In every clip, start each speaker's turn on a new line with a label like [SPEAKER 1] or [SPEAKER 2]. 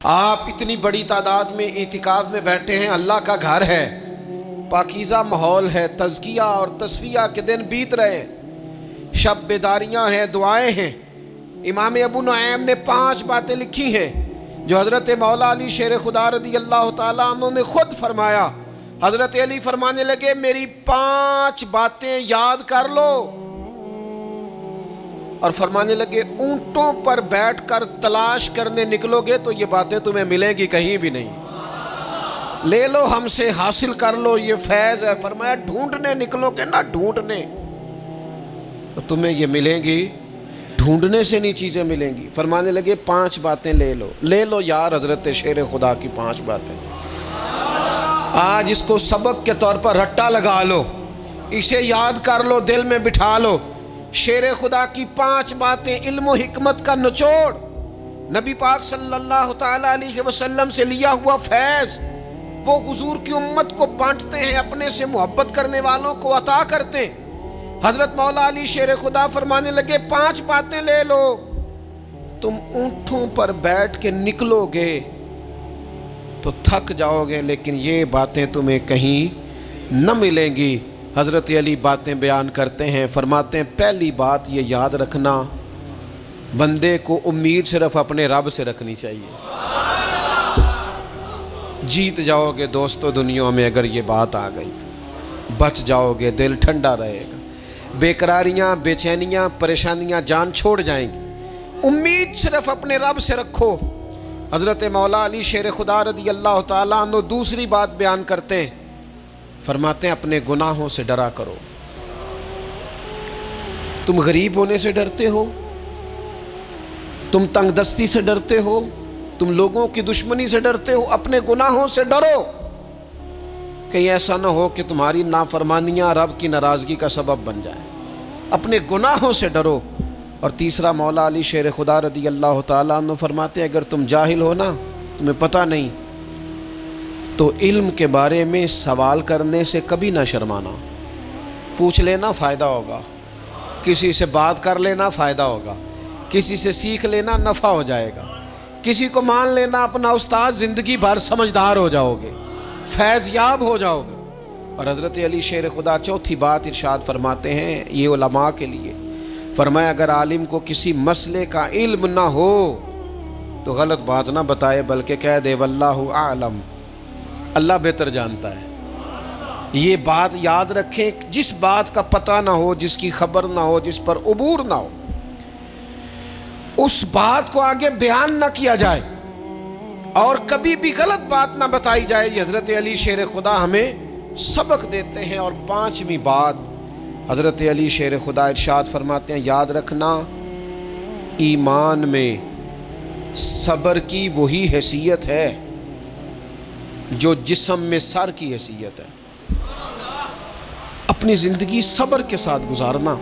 [SPEAKER 1] آپ اتنی بڑی تعداد میں اعتکاف میں بیٹھے ہیں، اللہ کا گھر ہے، پاکیزہ ماحول ہے، تزکیہ اور تصفیہ کے دن بیت رہے، شب بیداریاں ہیں، دعائیں ہیں۔ امام ابو نعیم نے 5 باتیں لکھی ہیں جو حضرت مولا علی شیر خدا رضی اللہ تعالیٰ عنہ نے خود فرمایا۔ حضرت علی فرمانے لگے میری 5 باتیں یاد کر لو، اور فرمانے لگے اونٹوں پر بیٹھ کر تلاش کرنے نکلو گے تو یہ باتیں تمہیں ملیں گی کہیں بھی نہیں، لے لو ہم سے، حاصل کر لو، یہ فیض ہے۔ فرمایا ڈھونڈنے نکلو گے نا، ڈھونڈنے تو تمہیں یہ ملیں گی، ڈھونڈنے سے نہیں چیزیں ملیں گی۔ فرمانے لگے 5 باتیں لے لو یار حضرت شیر خدا کی 5 باتیں، آج اس کو سبق کے طور پر رٹا لگا لو، اسے یاد کر لو، دل میں بٹھا لو۔ شیر خدا کی 5 باتیں، علم و حکمت کا نچوڑ، نبی پاک صلی اللہ تعالیٰ علیہ وسلم سے لیا ہوا فیض، وہ حضور کی امت کو بانٹتے ہیں، اپنے سے محبت کرنے والوں کو عطا کرتے ہیں۔ حضرت مولا علی شیر خدا فرمانے لگے 5 باتیں لے لو، تم اونٹوں پر بیٹھ کے نکلو گے تو تھک جاؤ گے، لیکن یہ باتیں تمہیں کہیں نہ ملیں گی۔ حضرت علی باتیں بیان کرتے ہیں، فرماتے ہیں پہلی بات یہ یاد رکھنا، بندے کو امید صرف اپنے رب سے رکھنی چاہیے، جیت جاؤ گے دوستو دنیا میں اگر یہ بات آ گئی تو، بچ جاؤ گے، دل ٹھنڈا رہے گا، بے قراریاں، بے چینیاں، پریشانیاں جان چھوڑ جائیں گی۔ امید صرف اپنے رب سے رکھو۔ حضرت مولا علی شیر خدا رضی اللہ تعالیٰ عنہ دوسری بات بیان کرتے ہیں، فرماتے ہیں اپنے گناہوں سے ڈرا کرو۔ تم غریب ہونے سے ڈرتے ہو، تم تنگ دستی سے ڈرتے ہو، تم لوگوں کی دشمنی سے ڈرتے ہو، اپنے گناہوں سے ڈرو، کہیں ایسا نہ ہو کہ تمہاری نافرمانیاں رب کی ناراضگی کا سبب بن جائیں۔ اپنے گناہوں سے ڈرو۔ اور تیسرا مولا علی شیر خدا رضی اللہ تعالیٰ عنہ فرماتے ہیں اگر تم جاہل ہو نا، تمہیں پتہ نہیں، تو علم کے بارے میں سوال کرنے سے کبھی نہ شرمانا، پوچھ لینا فائدہ ہوگا، کسی سے بات کر لینا فائدہ ہوگا، کسی سے سیکھ لینا نفع ہو جائے گا، کسی کو مان لینا اپنا استاد، زندگی بھر سمجھدار ہو جاؤ گے، فیض یاب ہو جاؤ گے۔ اور حضرت علی شیر خدا چوتھی بات ارشاد فرماتے ہیں یہ علماء کے لیے، فرمایا اگر عالم کو کسی مسئلے کا علم نہ ہو تو غلط بات نہ بتائے بلکہ کہہ دے واللہ اعلم، اللہ بہتر جانتا ہے۔ یہ بات یاد رکھیں، جس بات کا پتہ نہ ہو، جس کی خبر نہ ہو، جس پر عبور نہ ہو، اس بات کو آگے بیان نہ کیا جائے اور کبھی بھی غلط بات نہ بتائی جائے۔ یہ حضرت علی شیر خدا ہمیں سبق دیتے ہیں۔ اور 5ویں بات حضرت علی شیر خدا ارشاد فرماتے ہیں یاد رکھنا، ایمان میں صبر کی وہی حیثیت ہے جو جسم میں سر کی حیثیت ہے۔ اپنی زندگی صبر کے ساتھ گزارنا،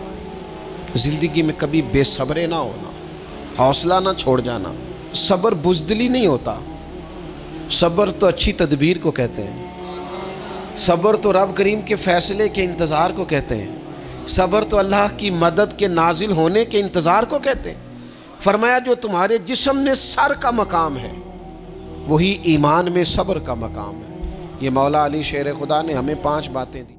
[SPEAKER 1] زندگی میں کبھی بے صبرے نہ ہونا، حوصلہ نہ چھوڑ جانا۔ صبر بزدلی نہیں ہوتا، صبر تو اچھی تدبیر کو کہتے ہیں، صبر تو رب کریم کے فیصلے کے انتظار کو کہتے ہیں، صبر تو اللہ کی مدد کے نازل ہونے کے انتظار کو کہتے ہیں۔ فرمایا جو تمہارے جسم میں سر کا مقام ہے وہی ایمان میں صبر کا مقام ہے۔ یہ مولا علی شیر خدا نے ہمیں 5 باتیں دی۔